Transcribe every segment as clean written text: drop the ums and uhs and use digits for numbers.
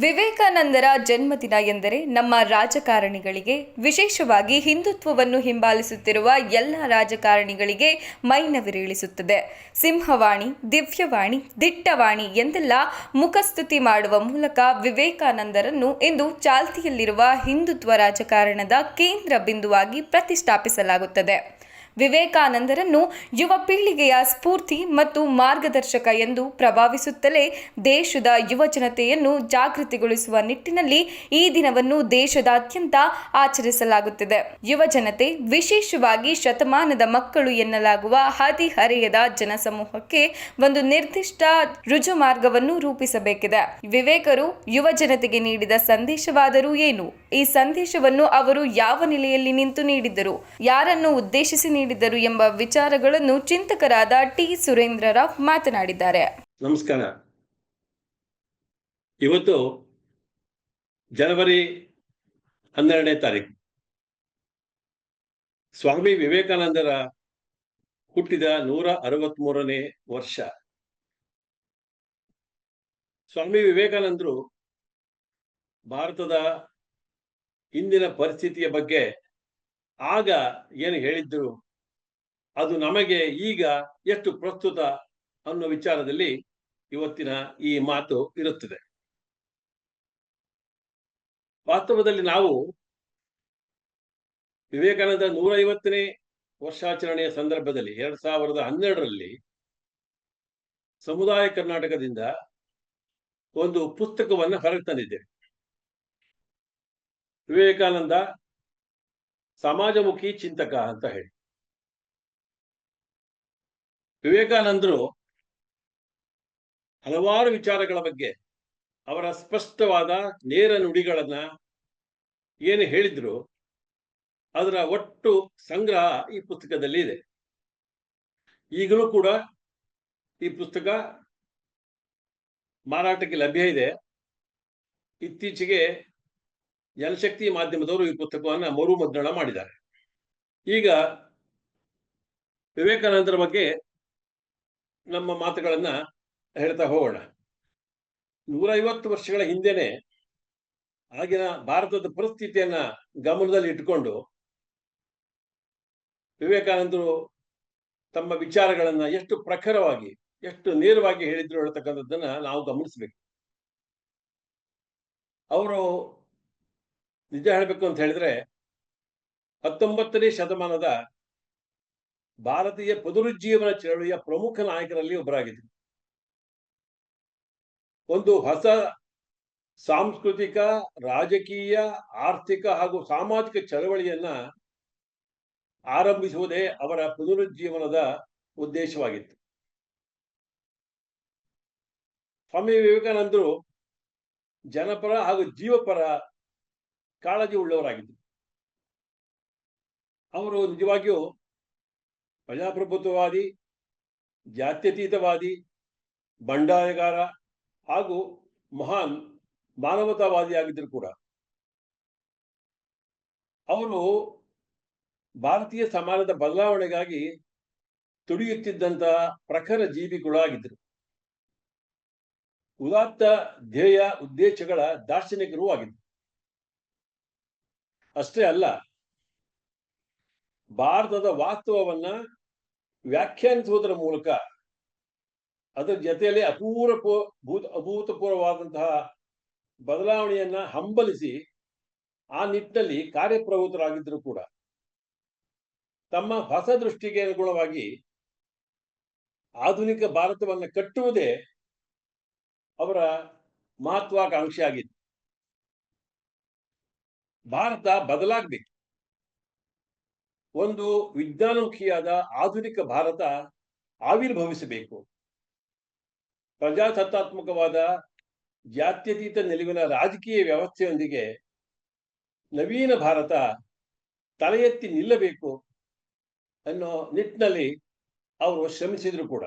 ವಿವೇಕಾನಂದರ ಜನ್ಮದಿನ ಎಂದರೆ ನಮ್ಮ ರಾಜಕಾರಣಿಗಳಿಗೆ, ವಿಶೇಷವಾಗಿ ಹಿಂದುತ್ವವನ್ನು ಹಿಂಬಾಲಿಸುತ್ತಿರುವ ಎಲ್ಲ ರಾಜಕಾರಣಿಗಳಿಗೆ ಮೈನವಿರೇಳಿಸುತ್ತದೆ. ಸಿಂಹವಾಣಿ, ದಿವ್ಯವಾಣಿ, ದಿಟ್ಟವಾಣಿ ಎಂದೆಲ್ಲ ಮುಖಸ್ತುತಿ ಮಾಡುವ ಮೂಲಕ ವಿವೇಕಾನಂದರನ್ನು ಇಂದು ಚಾಲ್ತಿಯಲ್ಲಿರುವ ಹಿಂದುತ್ವ ರಾಜಕಾರಣದ ಕೇಂದ್ರ ಬಿಂದುವಾಗಿ ಪ್ರತಿಷ್ಠಾಪಿಸಲಾಗುತ್ತದೆ. ವಿವೇಕಾನಂದರನ್ನು ಯುವ ಪೀಳಿಗೆಯ ಸ್ಫೂರ್ತಿ ಮತ್ತು ಮಾರ್ಗದರ್ಶಕ ಎಂದು ಪ್ರಭಾವಿಸುತ್ತಲೇ ದೇಶದ ಯುವ ಜನತೆಯನ್ನು ಜಾಗೃತಿಗೊಳಿಸುವ ನಿಟ್ಟಿನಲ್ಲಿ ಈ ದಿನವನ್ನು ದೇಶದಾದ್ಯಂತ ಆಚರಿಸಲಾಗುತ್ತಿದೆ. ಯುವ ಜನತೆ, ವಿಶೇಷವಾಗಿ ಶತಮಾನದ ಮಕ್ಕಳು ಎನ್ನಲಾಗುವ ಹದಿಹರೆಯದ ಜನಸಮೂಹಕ್ಕೆ ಒಂದು ನಿರ್ದಿಷ್ಟ ರುಜುಮಾರ್ಗವನ್ನು ರೂಪಿಸಬೇಕಿದೆ. ವಿವೇಕರು ಯುವ ಜನತೆಗೆ ನೀಡಿದ ಸಂದೇಶವಾದರೂ ಏನು? ಈ ಸಂದೇಶವನ್ನು ಅವರು ಯಾವ ನೆಲೆಯಲ್ಲಿ ನಿಂತು ನೀಡಿದ್ದರು, ಯಾರನ್ನು ಉದ್ದೇಶಿಸಿ ನೀಡಿದರು ಎಂಬ ವಿಚಾರಗಳನ್ನು ಚಿಂತಕರಾದ ಟಿ. ಸುರೇಂದ್ರ ರಾವ್ ಮಾತನಾಡಿದ್ದಾರೆ. ನಮಸ್ಕಾರ. ಇವತ್ತು ಜನವರಿ 12ನೇ ತಾರೀಕು ಸ್ವಾಮಿ ವಿವೇಕಾನಂದರ ಹುಟ್ಟಿದ 163ನೇ ವರ್ಷ. ಸ್ವಾಮಿ ವಿವೇಕಾನಂದರು ಭಾರತದ ಇಂದಿನ ಪರಿಸ್ಥಿತಿಯ ಬಗ್ಗೆ ಆಗ ಏನು ಹೇಳಿದ್ರು ಅದು ನಮಗೆ ಈಗ ಎಷ್ಟು ಪ್ರಸ್ತುತ ಅನ್ನೋ ವಿಚಾರದಲ್ಲಿ ಇವತ್ತಿನ ಈ ಮಾತು ಇರುತ್ತದೆ. ವಾಸ್ತವದಲ್ಲಿ ನಾವು ವಿವೇಕಾನಂದ 150ನೇ ವರ್ಷಾಚರಣೆಯ ಸಂದರ್ಭದಲ್ಲಿ 2012ರಲ್ಲಿ ಸಮುದಾಯ ಕರ್ನಾಟಕದಿಂದ ಒಂದು ಪುಸ್ತಕವನ್ನು ಹೊರಗೆ ತಂದಿದ್ದೇವೆ. ವಿವೇಕಾನಂದ ಸಮಾಜಮುಖಿ ಚಿಂತಕ ಅಂತ ಹೇಳಿ. ವಿವೇಕಾನಂದರು ಹಲವಾರು ವಿಚಾರಗಳ ಬಗ್ಗೆ ಅವರ ಸ್ಪಷ್ಟವಾದ ನೇರ ನುಡಿಗಳನ್ನ ಏನು ಹೇಳಿದ್ರು ಅದರ ಒಟ್ಟು ಸಂಗ್ರಹ ಈ ಪುಸ್ತಕದಲ್ಲಿ ಇದೆ. ಈಗಲೂ ಕೂಡ ಈ ಪುಸ್ತಕ ಮಾರಾಟಕ್ಕೆ ಲಭ್ಯ ಇದೆ. ಇತ್ತೀಚೆಗೆ ಜನಶಕ್ತಿ ಮಾಧ್ಯಮದವರು ಈ ಪುಸ್ತಕವನ್ನು ಮರುಮುದ್ರಣ ಮಾಡಿದ್ದಾರೆ. ಈಗ ವಿವೇಕಾನಂದರ ಬಗ್ಗೆ ನಮ್ಮ ಮಾತುಗಳನ್ನ ಹೇಳ್ತಾ ಹೋಗೋಣ. 150 ವರ್ಷಗಳ ಹಿಂದೆನೆ ಆಗಿನ ಭಾರತದ ಪರಿಸ್ಥಿತಿಯನ್ನ ಗಮನದಲ್ಲಿ ಇಟ್ಟುಕೊಂಡು ವಿವೇಕಾನಂದರು ತಮ್ಮ ವಿಚಾರಗಳನ್ನ ಎಷ್ಟು ಪ್ರಖರವಾಗಿ, ಎಷ್ಟು ನೇರವಾಗಿ ಹೇಳಿದ್ರು ಹೇಳ್ತಕ್ಕಂಥದ್ದನ್ನ ನಾವು ಗಮನಿಸಬೇಕು. ಅವರು ನಿಜ ಹೇಳಬೇಕು ಅಂತ ಹೇಳಿದ್ರೆ 19ನೇ ಶತಮಾನದ ಭಾರತೀಯ ಪುನರುಜ್ಜೀವನ ಚಳವಳಿಯ ಪ್ರಮುಖ ನಾಯಕರಲ್ಲಿ ಒಬ್ಬರಾಗಿದ್ದರು. ಒಂದು ಹೊಸ ಸಾಂಸ್ಕೃತಿಕ, ರಾಜಕೀಯ, ಆರ್ಥಿಕ ಹಾಗೂ ಸಾಮಾಜಿಕ ಚಳವಳಿಯನ್ನ ಆರಂಭಿಸುವುದೇ ಅವರ ಪುನರುಜ್ಜೀವನದ ಉದ್ದೇಶವಾಗಿತ್ತು. ಸ್ವಾಮಿ ವಿವೇಕಾನಂದರು ಜನಪರ ಹಾಗೂ ಜೀವಪರ ಕಾಳಜಿ ಉಳ್ಳವರಾಗಿದ್ದರು. ಅವರು ನಿಜವಾಗಿಯೂ ಪ್ರಜಾಪ್ರಭುತ್ವವಾದಿ, ಜಾತ್ಯತೀತವಾದಿ, ಬಂಡಾಯಗಾರ ಹಾಗೂ ಮಹಾನ್ ಮಾನವತಾವಾದಿಯಾಗಿದ್ದರು ಕೂಡ. ಅವರು ಭಾರತೀಯ ಸಮಾಜದ ಬದಲಾವಣೆಗಾಗಿ ತುಡಿಯುತ್ತಿದ್ದಂತಹ ಪ್ರಖರ ಜೀವಿಗಳಾಗಿದ್ದರು. ಉದಾತ್ತ ಧ್ಯೇಯ ಉದ್ದೇಶಗಳ ದಾರ್ಶನಿಕರೂ ಆಗಿದ್ದರು. ಅಷ್ಟೇ ಅಲ್ಲ, ಭಾರತದ ವಾಸ್ತವವನ್ನ ವ್ಯಾಖ್ಯಾನಿಸುವುದರ ಮೂಲಕ ಅದರ ಜೊತೆಯಲ್ಲಿ ಅಭೂತಪೂರ್ವವಾದಂತಹ ಬದಲಾವಣೆಯನ್ನ ಹಂಬಲಿಸಿ ಆ ನಿಟ್ಟಿನಲ್ಲಿ ಕಾರ್ಯಪ್ರವೃತ್ತರಾಗಿದ್ದರು ಕೂಡ. ತಮ್ಮ ಹೊಸ ದೃಷ್ಟಿಗೆ ಅನುಗುಣವಾಗಿ ಆಧುನಿಕ ಭಾರತವನ್ನು ಕಟ್ಟುವುದೇ ಅವರ ಮಹತ್ವಾಕಾಂಕ್ಷೆ ಆಗಿತ್ತು. ಭಾರತ ಬದಲಾಗಬೇಕು. ಒಂದು ವಿಜ್ಞಾನಮುಖಿಯಾದ ಆಧುನಿಕ ಭಾರತ ಆವಿರ್ಭವಿಸಬೇಕು. ಪ್ರಜಾಸತ್ತಾತ್ಮಕವಾದ ಜಾತ್ಯತೀತ ನಿಲುವಿನ ರಾಜಕೀಯ ವ್ಯವಸ್ಥೆಯೊಂದಿಗೆ ನವೀನ ಭಾರತ ತಲೆ ಎತ್ತಿ ನಿಲ್ಲಬೇಕು ಅನ್ನೋ ನಿಟ್ಟಿನಲ್ಲಿ ಅವರು ಶ್ರಮಿಸಿದ್ರು ಕೂಡ.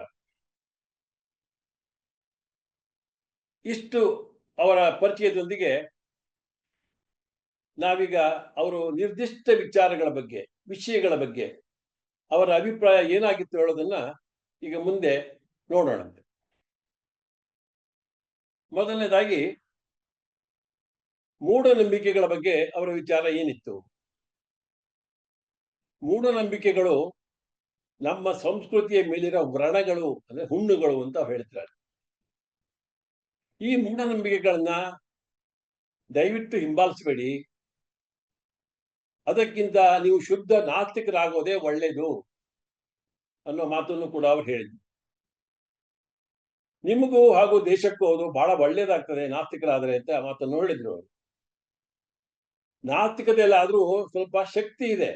ಇಷ್ಟು ಅವರ ಪರಿಚಯದೊಂದಿಗೆ ನಾವೀಗ ಅವರು ನಿರ್ದಿಷ್ಟ ವಿಚಾರಗಳ ಬಗ್ಗೆ, ವಿಷಯಗಳ ಬಗ್ಗೆ ಅವರ ಅಭಿಪ್ರಾಯ ಏನಾಗಿತ್ತು ಹೇಳೋದನ್ನ ಈಗ ಮುಂದೆ ನೋಡೋಣಂತೆ. ಮೊದಲನೇದಾಗಿ ಮೂಢನಂಬಿಕೆಗಳ ಬಗ್ಗೆ ಅವರ ವಿಚಾರ ಏನಿತ್ತು? ಮೂಢನಂಬಿಕೆಗಳು ನಮ್ಮ ಸಂಸ್ಕೃತಿಯ ಮೇಲಿರೋ ವ್ರಣಗಳು, ಅಂದ್ರೆ ಹುಣ್ಣುಗಳು ಅಂತ ಹೇಳ್ತಾರೆ. ಈ ಮೂಢನಂಬಿಕೆಗಳನ್ನ ದಯವಿಟ್ಟು ಹಿಂಬಾಲಿಸಬೇಡಿ. ಅದಕ್ಕಿಂತ ನೀವು ಶುದ್ಧ ನಾಸ್ತಿಕರಾಗೋದೇ ಒಳ್ಳೇದು ಅನ್ನೋ ಮಾತನ್ನು ಕೂಡ ಅವರು ಹೇಳಿದ್ರು. ನಿಮಗೂ ಹಾಗೂ ದೇಶಕ್ಕೂ ಅದು ಬಹಳ ಒಳ್ಳೇದಾಗ್ತದೆ ನಾಸ್ತಿಕರಾದ್ರೆ ಅಂತ ಮಾತನ್ನು ಹೇಳಿದ್ರು ಅವರು. ನಾಸ್ತಿಕತೆಯಲ್ಲಾದ್ರೂ ಸ್ವಲ್ಪ ಶಕ್ತಿ ಇದೆ,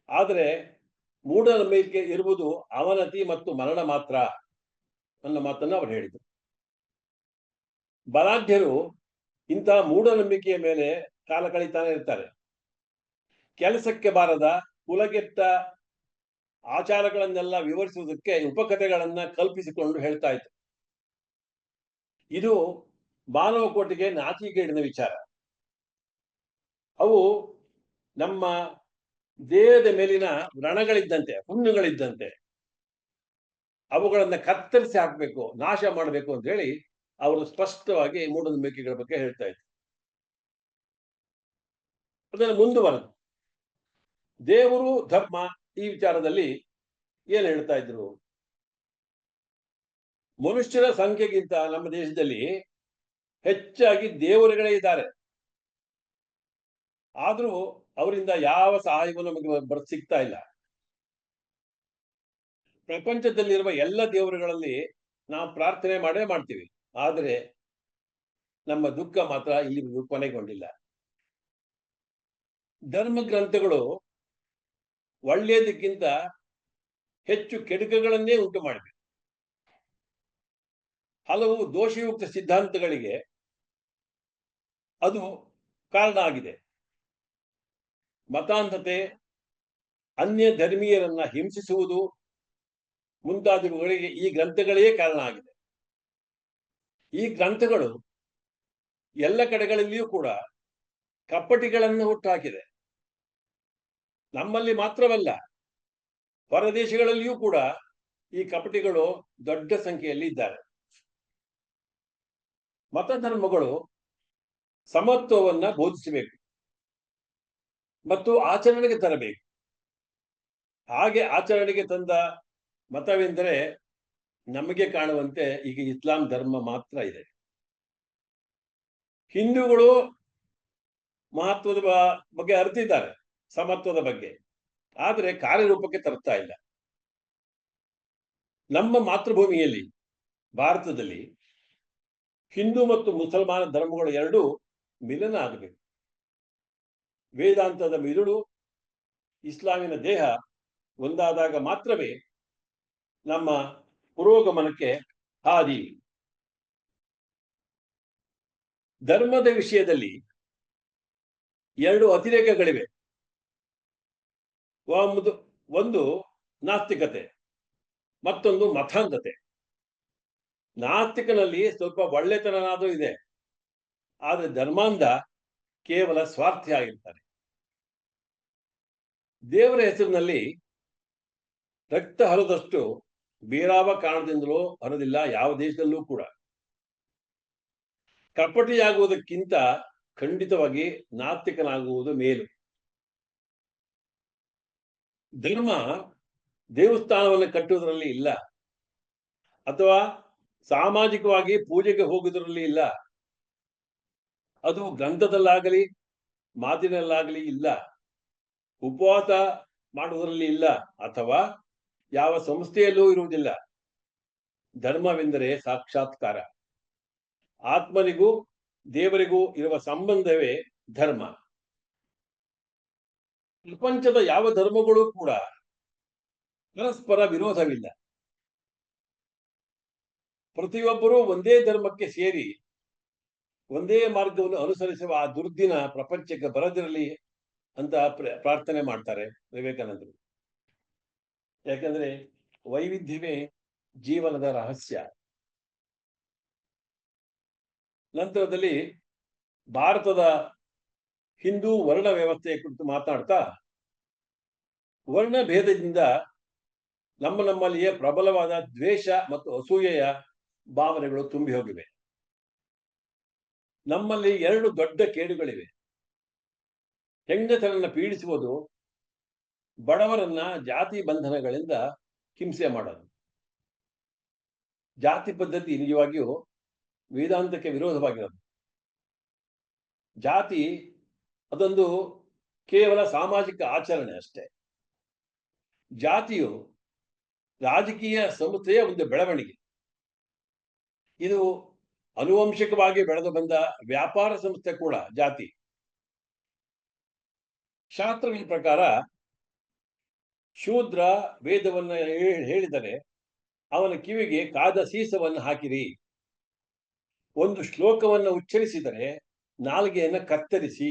ಆದರೆ ಮೂಢನಂಬಿಕೆ ಇರುವುದು ಅವನತಿ ಮತ್ತು ಮರಣ ಮಾತ್ರ ಅನ್ನೋ ಮಾತನ್ನು ಅವರು ಹೇಳಿದರು. ಬಲಾಢ್ಯರು ಇಂತಹ ಮೂಢನಂಬಿಕೆಯ ಮೇಲೆ ಕಾಲ ಕಳೀತಾನೆ ಇರ್ತಾರೆ. ಕೆಲಸಕ್ಕೆ ಬಾರದ ಕುಲಗೆಟ್ಟ ಆಚಾರಗಳನ್ನೆಲ್ಲ ವಿವರಿಸುವುದಕ್ಕೆ ಉಪಕಥೆಗಳನ್ನ ಕಲ್ಪಿಸಿಕೊಂಡು ಹೇಳ್ತಾ ಇತ್ತು. ಇದು ಮಾನವ ಕೋಟಿಗೆ ನಾಚಿಕೆಗೇಡಿನ ವಿಚಾರ. ಅವು ನಮ್ಮ ದೇಹದ ಮೇಲಿನ ವ್ರಣಗಳಿದ್ದಂತೆ, ಹುಣ್ಣುಗಳಿದ್ದಂತೆ. ಅವುಗಳನ್ನ ಕತ್ತರಿಸಿ ಹಾಕಬೇಕು, ನಾಶ ಮಾಡಬೇಕು ಅಂತ ಹೇಳಿ ಅವರು ಸ್ಪಷ್ಟವಾಗಿ ಮೂಢನಂಬಿಕೆಗಳ ಬಗ್ಗೆ ಹೇಳ್ತಾ ಇದ್ರು. ಅದನ್ನು ಮುಂದುವರೆದು ದೇವರು, ಧರ್ಮ ಈ ವಿಚಾರದಲ್ಲಿ ಏನ್ ಹೇಳ್ತಾ ಇದ್ರು? ಮನುಷ್ಯರ ಸಂಖ್ಯೆಗಿಂತ ನಮ್ಮ ದೇಶದಲ್ಲಿ ಹೆಚ್ಚಾಗಿ ದೇವರುಗಳೇ ಇದ್ದಾರೆ. ಆದ್ರೂ ಅವರಿಂದ ಯಾವ ಸಹಾಯವೂ ನಮಗೆ ಸಿಗ್ತಾ ಇಲ್ಲ. ಪ್ರಪಂಚದಲ್ಲಿರುವ ಎಲ್ಲ ದೇವರುಗಳಲ್ಲಿ ನಾವು ಪ್ರಾರ್ಥನೆ ಮಾಡೇ ಮಾಡ್ತೀವಿ, ಆದರೆ ನಮ್ಮ ದುಃಖ ಮಾತ್ರ ಇಲ್ಲಿ ಕೊನೆಗೊಂಡಿಲ್ಲ. ಧರ್ಮ ಗ್ರಂಥಗಳು ಒಳ್ಳೆಯದಕ್ಕಿಂತ ಹೆಚ್ಚು ಕೆಡುಕುಗಳನ್ನೇ ಉಂಟು ಮಾಡಿವೆ. ಹಲವು ದೋಷಯುಕ್ತ ಸಿದ್ಧಾಂತಗಳಿಗೆ ಅದು ಕಾರಣ ಆಗಿದೆ. ಮತಾಂಧತೆ, ಅನ್ಯ ಧರ್ಮೀಯರನ್ನ ಹಿಂಸಿಸುವುದು ಮುಂತಾದವುಗಳಿಗೆ ಈ ಗ್ರಂಥಗಳೇ ಕಾರಣ ಆಗಿದೆ. ಈ ಗ್ರಂಥಗಳು ಎಲ್ಲ ಕಡೆಗಳಲ್ಲಿಯೂ ಕೂಡ ಕಪ್ಪಟಿಗಳನ್ನು ಹುಟ್ಟುಹಾಕಿದೆ. ನಮ್ಮಲ್ಲಿ ಮಾತ್ರವಲ್ಲ, ಹೊರದೇಶಗಳಲ್ಲಿಯೂ ಕೂಡ ಈ ಕಪಟಿಗಳು ದೊಡ್ಡ ಸಂಖ್ಯೆಯಲ್ಲಿ ಇದ್ದಾರೆ. ಮತಧರ್ಮಗಳು ಸಮತ್ವವನ್ನ ಬೋಧಿಸಬೇಕು ಮತ್ತು ಆಚರಣೆಗೆ ತರಬೇಕು. ಹಾಗೆ ಆಚರಣೆಗೆ ತಂದ ಮತವೆಂದರೆ ನಮಗೆ ಕಾಣುವಂತೆ ಈಗ ಇಸ್ಲಾಂ ಧರ್ಮ ಮಾತ್ರ ಇದೆ. ಹಿಂದೂಗಳು ಮಹತ್ವದ ಬಗ್ಗೆ ಅರಿತಿದ್ದಾರೆ, ಸಮತ್ವದ ಬಗ್ಗೆ, ಆದರೆ ಕಾರ್ಯರೂಪಕ್ಕೆ ತರ್ತಾ ಇಲ್ಲ. ನಮ್ಮ ಮಾತೃಭೂಮಿಯಲ್ಲಿ ಭಾರತದಲ್ಲಿ ಹಿಂದೂ ಮತ್ತು ಮುಸಲ್ಮಾನ ಧರ್ಮಗಳು ಎರಡೂ ಮಿಲನ ಆಗಬೇಕು. ವೇದಾಂತದ ಮಿರುಳು, ಇಸ್ಲಾಮಿನ ದೇಹ ಒಂದಾದಾಗ ಮಾತ್ರವೇ ನಮ್ಮ ಪುರೋಗಮನಕ್ಕೆ ಹಾದಿ. ಧರ್ಮದ ವಿಷಯದಲ್ಲಿ ಎರಡು ಅತಿರೇಕಗಳಿವೆ. ಒಂದು ನಾಸ್ತಿಕತೆ, ಮತ್ತೊಂದು ಮತಾಂಧತೆ. ನಾಸ್ತಿಕನಲ್ಲಿ ಸ್ವಲ್ಪ ಒಳ್ಳೆತನನಾದರೂ ಇದೆ, ಆದರೆ ಧರ್ಮಾಂಧ ಕೇವಲ ಸ್ವಾರ್ಥಿ ಆಗಿರ್ತಾನೆ. ದೇವರ ಹೆಸರಿನಲ್ಲಿ ರಕ್ತ ಹರಿದಷ್ಟು ಬೇರಾವ ಕಾರಣದಿಂದಲೂ ಹರಿದಿಲ್ಲ ಯಾವ ದೇಶದಲ್ಲೂ ಕೂಡ. ಕಪಟಿಯಾಗುವುದಕ್ಕಿಂತ ಖಂಡಿತವಾಗಿ ನಾಸ್ತಿಕನಾಗುವುದು ಮೇಲು. ಧರ್ಮ ದೇವಸ್ಥಾನವನ್ನು ಕಟ್ಟುವುದರಲ್ಲಿ ಇಲ್ಲ, ಅಥವಾ ಸಾಮಾಜಿಕವಾಗಿ ಪೂಜೆಗೆ ಹೋಗುವುದರಲ್ಲಿ ಇಲ್ಲ. ಅದು ಗ್ರಂಥದಲ್ಲಾಗಲಿ ಮಾತಿನಲ್ಲಾಗಲಿ ಇಲ್ಲ. ಉಪವಾಸ ಮಾಡುವುದರಲ್ಲಿ ಇಲ್ಲ, ಅಥವಾ ಯಾವ ಸಂಸ್ಥೆಯಲ್ಲೂ ಇರುವುದಿಲ್ಲ. ಧರ್ಮವೆಂದರೆ ಸಾಕ್ಷಾತ್ಕಾರ. ಆತ್ಮನಿಗೂ ದೇವರಿಗೂ ಇರುವ ಸಂಬಂಧವೇ ಧರ್ಮ. ಪ್ರಪಂಚದ ಯಾವ ಧರ್ಮಗಳು ಕೂಡ ಪರಸ್ಪರ ವಿರೋಧವಿಲ್ಲ. ಪ್ರತಿಯೊಬ್ಬರೂ ಒಂದೇ ಧರ್ಮಕ್ಕೆ ಸೇರಿ ಒಂದೇ ಮಾರ್ಗವನ್ನು ಅನುಸರಿಸುವ ಆ ದುರ್ದಿನ ಪ್ರಪಂಚಕ್ಕೆ ಬರದಿರಲಿ ಅಂತ ಪ್ರಾರ್ಥನೆ ಮಾಡ್ತಾರೆ ವಿವೇಕಾನಂದರು. ಯಾಕಂದ್ರೆ ವೈವಿಧ್ಯವೇ ಜೀವನದ ರಹಸ್ಯ. ನಂತರದಲ್ಲಿ ಭಾರತದ ಹಿಂದೂ ವರ್ಣ ವ್ಯವಸ್ಥೆಯ ಕುರಿತು ಮಾತನಾಡ್ತಾ, ವರ್ಣ ಭೇದದಿಂದ ನಮ್ಮಲ್ಲಿಯೇ ಪ್ರಬಲವಾದ ದ್ವೇಷ ಮತ್ತು ಅಸೂಯೆಯ ಭಾವನೆಗಳು ತುಂಬಿ ಹೋಗಿವೆ. ನಮ್ಮಲ್ಲಿ ಎರಡು ದೊಡ್ಡ ಕೇಡುಗಳಿವೆ. ಹೆಂಗಸರನ್ನ ಪೀಡಿಸುವುದು, ಬಡವರನ್ನ ಜಾತಿ ಬಂಧನಗಳಿಂದ ಹಿಂಸೆ ಮಾಡೋದು. ಜಾತಿ ಪದ್ಧತಿ ನಿಜವಾಗಿಯೂ ವೇದಾಂತಕ್ಕೆ ವಿರೋಧವಾಗಿರೋದು. ಜಾತಿ ಅದೊಂದು ಕೇವಲ ಸಾಮಾಜಿಕ ಆಚರಣೆ ಅಷ್ಟೇ. ಜಾತಿಯು ರಾಜಕೀಯ ಸಂಸ್ಥೆಯ ಒಂದು ಬೆಳವಣಿಗೆ. ಇದು ಆನುವಂಶಿಕವಾಗಿ ಬೆಳೆದು ಬಂದ ವ್ಯಾಪಾರ ಸಂಸ್ಥೆ ಕೂಡ ಜಾತಿ. ಶಾಸ್ತ್ರಗಳ ಪ್ರಕಾರ ಶೂದ್ರ ವೇದವನ್ನ ಹೇಳಿದರೆ ಅವನ ಕಿವಿಗೆ ಕಾದ ಸೀಸವನ್ನು ಹಾಕಿರಿ. ಒಂದು ಶ್ಲೋಕವನ್ನು ಉಚ್ಚರಿಸಿದರೆ ನಾಲಿಗೆಯನ್ನು ಕತ್ತರಿಸಿ.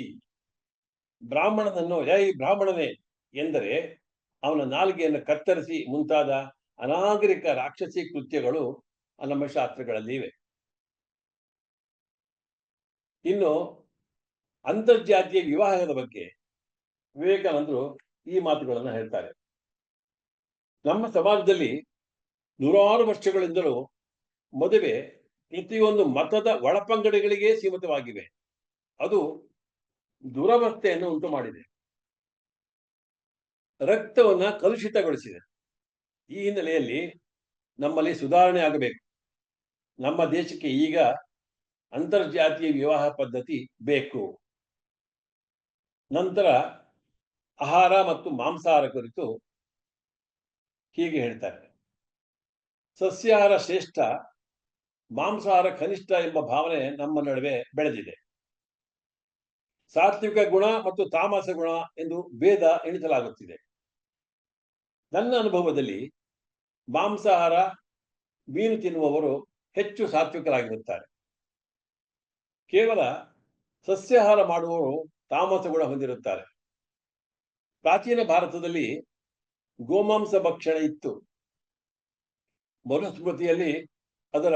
ಬ್ರಾಹ್ಮಣನನ್ನು ಯೈ ಬ್ರಾಹ್ಮಣನೇ ಎಂದರೆ ಅವನ ನಾಲಿಗೆಯನ್ನು ಕತ್ತರಿಸಿ ಮುಂತಾದ ಅನಾಗರಿಕ ರಾಕ್ಷಸಿ ಕೃತ್ಯಗಳು ನಮ್ಮ ಶಾಸ್ತ್ರಗಳಲ್ಲಿ ಇವೆ. ಇನ್ನು ಅಂತರ್ಜಾತೀಯ ವಿವಾಹದ ಬಗ್ಗೆ ವಿವೇಕಾನಂದರು ಈ ಮಾತುಗಳನ್ನು ಹೇಳ್ತಾರೆ. ನಮ್ಮ ಸಮಾಜದಲ್ಲಿ ನೂರಾರು ವರ್ಷಗಳಿಂದಲೂ ಮದುವೆ ಪ್ರತಿಯೊಂದು ಮತದ ಒಳಪಂಗಡಗಳಿಗೆ ಸೀಮಿತವಾಗಿವೆ. ಅದು ದುರವಸ್ಥೆಯನ್ನು ಉಂಟು ಮಾಡಿದೆ, ರಕ್ತವನ್ನ ಕಲುಷಿತಗೊಳಿಸಿದೆ. ಈ ಹಿನ್ನೆಲೆಯಲ್ಲಿ ನಮ್ಮಲ್ಲಿ ಸುಧಾರಣೆ ಆಗಬೇಕು. ನಮ್ಮ ದೇಶಕ್ಕೆ ಈಗ ಅಂತರ್ಜಾತೀಯ ವಿವಾಹ ಪದ್ಧತಿ ಬೇಕು. ನಂತರ ಆಹಾರ ಮತ್ತು ಮಾಂಸಾಹಾರ ಕುರಿತು ಹೀಗೆ ಹೇಳ್ತಾರೆ: ಸಸ್ಯಾಹಾರ ಶ್ರೇಷ್ಠ, ಮಾಂಸಾಹಾರ ಕನಿಷ್ಠ ಎಂಬ ಭಾವನೆ ನಮ್ಮ ನಡುವೆ ಬೆಳೆದಿದೆ. ಸಾತ್ವಿಕ ಗುಣ ಮತ್ತು ತಾಮಸ ಗುಣ ಎಂದು ಭೇದ ಎಣಿಸಲಾಗುತ್ತಿದೆ. ನನ್ನ ಅನುಭವದಲ್ಲಿ ಮಾಂಸಾಹಾರ ಮೀನು ತಿನ್ನುವವರು ಹೆಚ್ಚು ಸಾತ್ವಿಕರಾಗಿರುತ್ತಾರೆ. ಕೇವಲ ಸಸ್ಯಾಹಾರ ಮಾಡುವವರು ತಾಮಸ ಗುಣ ಹೊಂದಿರುತ್ತಾರೆ. ಪ್ರಾಚೀನ ಭಾರತದಲ್ಲಿ ಗೋಮಾಂಸ ಭಕ್ಷಣೆ ಇತ್ತು. ಮನುಸ್ಮೃತಿಯಲ್ಲಿ ಅದರ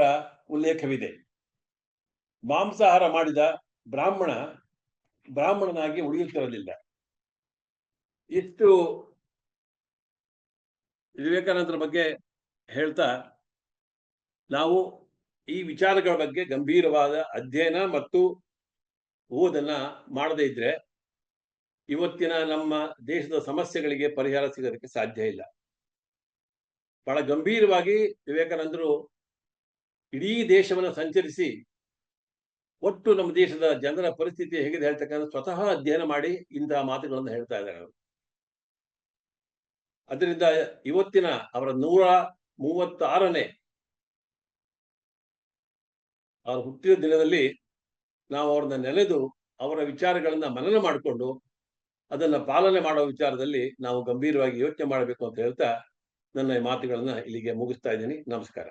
ಉಲ್ಲೇಖವಿದೆ. ಮಾಂಸಾಹಾರ ಮಾಡಿದ ಬ್ರಾಹ್ಮಣನಾಗಿ ಉಳಿಯುತ್ತಿರಲಿಲ್ಲ. ಇಷ್ಟು ವಿವೇಕಾನಂದರ ಬಗ್ಗೆ ಹೇಳ್ತಾ, ನಾವು ಈ ವಿಚಾರಗಳ ಬಗ್ಗೆ ಗಂಭೀರವಾದ ಅಧ್ಯಯನ ಮತ್ತು ಓದನ್ನ ಮಾಡದೇ ಇದ್ರೆ ಇವತ್ತಿನ ನಮ್ಮ ದೇಶದ ಸಮಸ್ಯೆಗಳಿಗೆ ಪರಿಹಾರ ಸಿಗೋದಕ್ಕೆ ಸಾಧ್ಯ ಇಲ್ಲ. ಬಹಳ ಗಂಭೀರವಾಗಿ ವಿವೇಕಾನಂದರು ಇಡೀ ದೇಶವನ್ನು ಸಂಚರಿಸಿ ಒಟ್ಟು ನಮ್ಮ ದೇಶದ ಜನರ ಪರಿಸ್ಥಿತಿ ಹೇಗಿದೆ ಹೇಳ್ತಕ್ಕಂಥ ಸ್ವತಃ ಅಧ್ಯಯನ ಮಾಡಿ ಇಂತಹ ಮಾತುಗಳನ್ನು ಹೇಳ್ತಾ ಇದ್ದಾರೆ ಅವರು. ಅದರಿಂದ ಇವತ್ತಿನ ಅವರ 136ನೇ ಅವ್ರ ಹುಟ್ಟಿದ ದಿನದಲ್ಲಿ ನಾವು ಅವ್ರನ್ನ ನೆನೆದು ಅವರ ವಿಚಾರಗಳನ್ನ ಮನನ ಮಾಡಿಕೊಂಡು ಅದನ್ನ ಪಾಲನೆ ಮಾಡೋ ವಿಚಾರದಲ್ಲಿ ನಾವು ಗಂಭೀರವಾಗಿ ಯೋಚನೆ ಮಾಡಬೇಕು ಅಂತ ಹೇಳ್ತಾ ನನ್ನ ಈ ಮಾತುಗಳನ್ನ ಇಲ್ಲಿಗೆ ಮುಗಿಸ್ತಾ ಇದ್ದೀನಿ. ನಮಸ್ಕಾರ.